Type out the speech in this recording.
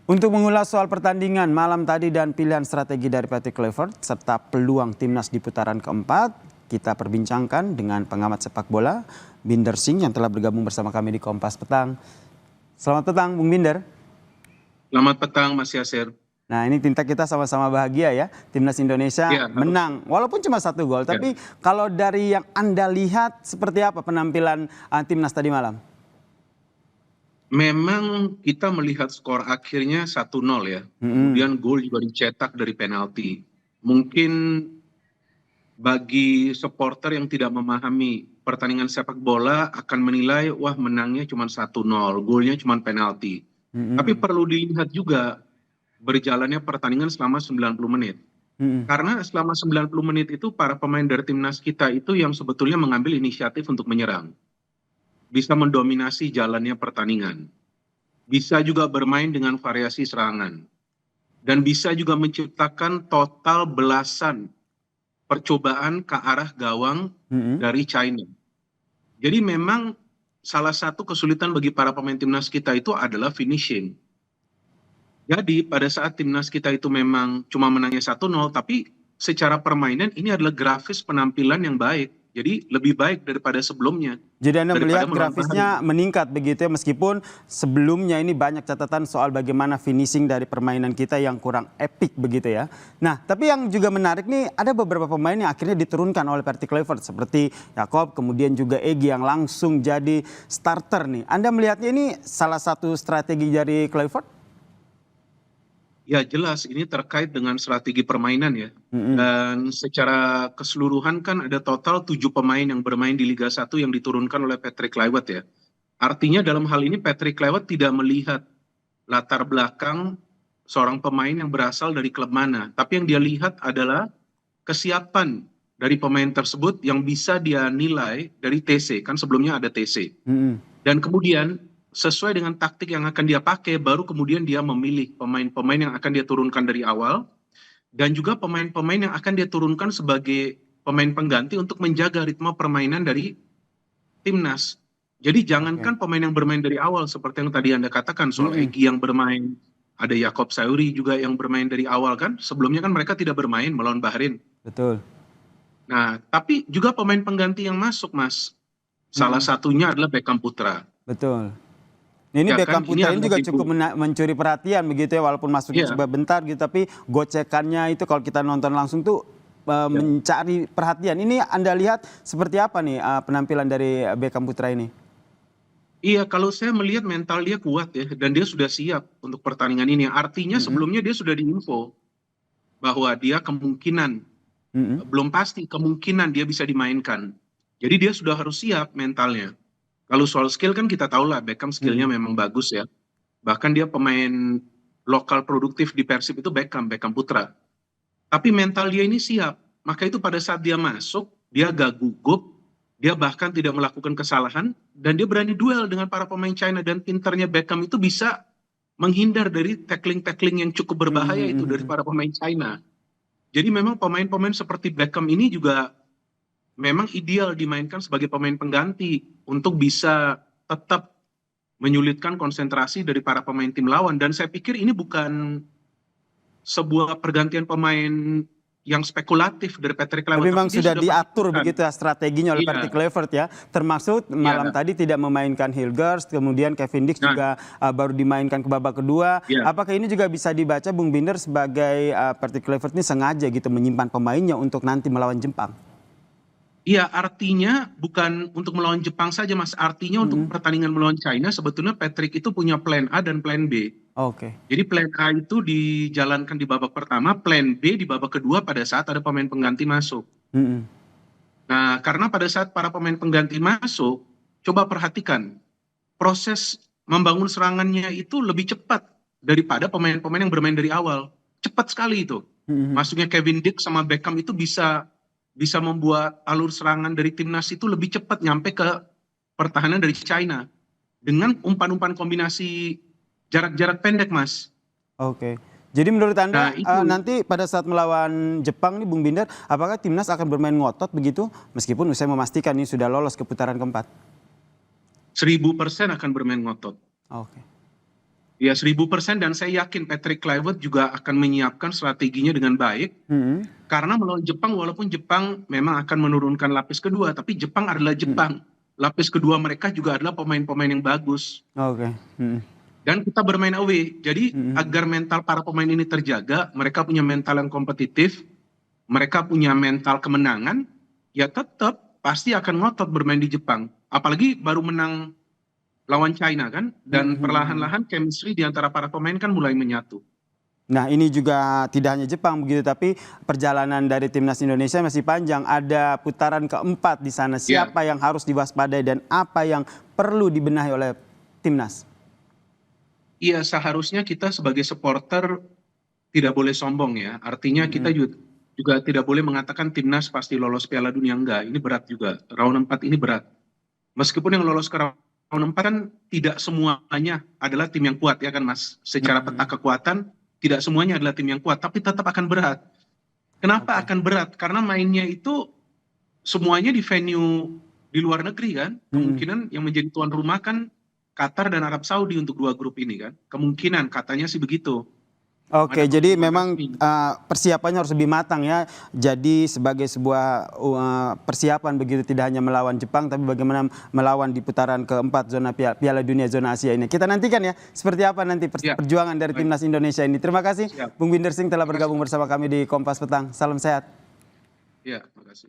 Untuk mengulas soal pertandingan malam tadi dan pilihan strategi dari Patrick Kluivert serta peluang timnas di putaran keempat, kita perbincangkan dengan pengamat sepak bola Binder Singh yang telah bergabung bersama kami di Kompas Petang. Selamat petang, Bung Binder. Selamat petang, Mas Yasir. Nah, ini kita sama-sama bahagia ya, timnas Indonesia Ya, menang walaupun cuma 1 gol. Ya. Tapi kalau dari yang Anda lihat seperti apa penampilan timnas tadi malam? Memang kita melihat skor akhirnya 1-0 ya. Kemudian gol juga dicetak dari penalti. Mungkin bagi supporter yang tidak memahami pertandingan sepak bola akan menilai wah menangnya cuma 1-0, golnya cuma penalti. Tapi perlu dilihat juga berjalannya pertandingan selama 90 menit. Karena selama 90 menit itu para pemain dari timnas kita itu yang sebetulnya mengambil inisiatif untuk menyerang. Bisa mendominasi jalannya pertandingan. Bisa juga bermain dengan variasi serangan. Dan bisa juga menciptakan total belasan percobaan ke arah gawang dari China. Jadi memang salah satu kesulitan bagi para pemain timnas kita itu adalah finishing. Jadi pada saat timnas kita itu memang cuma menangnya 1-0, tapi secara permainan ini adalah grafis penampilan yang baik. Jadi lebih baik daripada sebelumnya. Jadi Anda melihat grafisnya meningkat begitu ya, meskipun sebelumnya ini banyak catatan soal bagaimana finishing dari permainan kita yang kurang epik begitu ya. Nah, tapi yang juga menarik nih, ada beberapa pemain yang akhirnya diturunkan oleh Patrick Kluivert seperti Jakob, kemudian juga Egy yang langsung jadi starter nih. Anda melihatnya ini salah satu strategi dari Kluivert? Ya jelas ini terkait dengan strategi permainan ya. Dan secara keseluruhan kan ada total 7 pemain yang bermain di Liga 1 yang diturunkan oleh Patrick Kluivert ya. Artinya dalam hal ini Patrick Kluivert tidak melihat latar belakang seorang pemain yang berasal dari klub mana. Tapi yang dia lihat adalah kesiapan dari pemain tersebut yang bisa dia nilai dari TC. Kan sebelumnya ada TC. Dan kemudian sesuai dengan taktik yang akan dia pakai, baru kemudian dia memilih pemain-pemain yang akan dia turunkan dari awal, dan juga pemain-pemain yang akan dia turunkan sebagai pemain pengganti untuk menjaga ritme permainan dari timnas. Jadi jangankan pemain yang bermain dari awal, seperti yang tadi Anda katakan, soal Egy yang bermain, ada Jakob Sauri juga yang bermain dari awal kan, sebelumnya kan mereka tidak bermain melawan Bahrain. Betul. Nah, tapi juga pemain pengganti yang masuk, Mas. Salah satunya adalah Beckham Putra. Betul. Ini Ya Beckham kan, ini Putra ini adalah juga cukup mencuri perhatian begitu ya, walaupun masuknya sebentar gitu, tapi gocekannya itu kalau kita nonton langsung tuh mencari perhatian. Ini Anda lihat seperti apa nih penampilan dari Beckham Putra ini? Iya, kalau saya melihat mental dia kuat ya, dan dia sudah siap untuk pertandingan ini. Artinya sebelumnya dia sudah diinfo bahwa dia kemungkinan, belum pasti, kemungkinan dia bisa dimainkan. Jadi dia sudah harus siap mentalnya. Kalau soal skill kan kita tahu lah, Beckham skillnya memang bagus ya. Bahkan dia pemain lokal produktif di Persib itu Beckham Putra. Tapi mental dia ini siap. Maka itu pada saat dia masuk, dia gak gugup, dia bahkan tidak melakukan kesalahan, dan dia berani duel dengan para pemain China. Dan pinternya Beckham itu bisa menghindar dari tackling-tackling yang cukup berbahaya itu dari para pemain China. Jadi memang pemain-pemain seperti Beckham ini juga memang ideal dimainkan sebagai pemain pengganti untuk bisa tetap menyulitkan konsentrasi dari para pemain tim lawan. Dan saya pikir ini bukan sebuah pergantian pemain yang spekulatif dari Patrick Kluivert. Tapi memang sudah diatur begitu ya strateginya oleh Patrick Kluivert ya. Termasuk malam tadi tidak memainkan Hilgers, kemudian Kevin Dix juga baru dimainkan ke babak kedua. Apakah ini juga bisa dibaca Bung Binder sebagai Patrick Kluivert ini sengaja gitu menyimpan pemainnya untuk nanti melawan Jepang? Iya, artinya bukan untuk melawan Jepang saja, Mas. Artinya untuk pertandingan melawan China, sebetulnya Patrick itu punya plan A dan plan B. Jadi plan A itu dijalankan di babak pertama, plan B di babak kedua pada saat ada pemain pengganti masuk. Nah, karena pada saat para pemain pengganti masuk, coba perhatikan, proses membangun serangannya itu lebih cepat daripada pemain-pemain yang bermain dari awal. Cepat sekali itu. Masuknya Kevin Dix sama Beckham itu bisa membuat alur serangan dari timnas itu lebih cepat nyampe ke pertahanan dari China dengan umpan-umpan kombinasi jarak-jarak pendek, Mas. Jadi menurut Anda nanti pada saat melawan Jepang nih Bung Binder, apakah timnas akan bermain ngotot begitu meskipun saya memastikan ini sudah lolos ke putaran keempat? 1000% akan bermain ngotot. Ya 1000%, dan saya yakin Patrick Kluivert juga akan menyiapkan strateginya dengan baik. Karena melawan Jepang, walaupun Jepang memang akan menurunkan lapis kedua, tapi Jepang adalah Jepang. Lapis kedua mereka juga adalah pemain-pemain yang bagus. Oke. Dan kita bermain away. Jadi agar mental para pemain ini terjaga, mereka punya mental yang kompetitif, mereka punya mental kemenangan, ya tetap pasti akan ngotot bermain di Jepang. Apalagi baru menang lawan China kan, dan perlahan-lahan chemistry di antara para pemain kan mulai menyatu. Nah, ini juga tidak hanya Jepang begitu, tapi perjalanan dari timnas Indonesia masih panjang. Ada putaran keempat di sana. Siapa yang harus diwaspadai dan apa yang perlu dibenahi oleh timnas? Iya, seharusnya kita sebagai supporter tidak boleh sombong ya. Artinya kita juga tidak boleh mengatakan timnas pasti lolos Piala Dunia, enggak. Ini berat juga. Round 4 ini berat. Meskipun yang lolos ke round 4 kan tidak semuanya adalah tim yang kuat ya kan Mas. Secara peta kekuatan tidak semuanya adalah tim yang kuat, tapi tetap akan berat. Kenapa akan berat? Karena mainnya itu semuanya di venue di luar negeri kan. Kemungkinan yang menjadi tuan rumah kan Qatar dan Arab Saudi untuk 2 grup ini kan. Kemungkinan katanya sih begitu. Oke, jadi memang persiapannya harus lebih matang ya. Jadi sebagai sebuah persiapan begitu, tidak hanya melawan Jepang, tapi bagaimana melawan di putaran keempat zona Piala Dunia zona Asia ini. Kita nantikan ya seperti apa nanti perjuangan dari timnas Indonesia ini. Terima kasih Bung Binder Singh telah bergabung bersama kami di Kompas Petang. Salam sehat. Ya, terima kasih.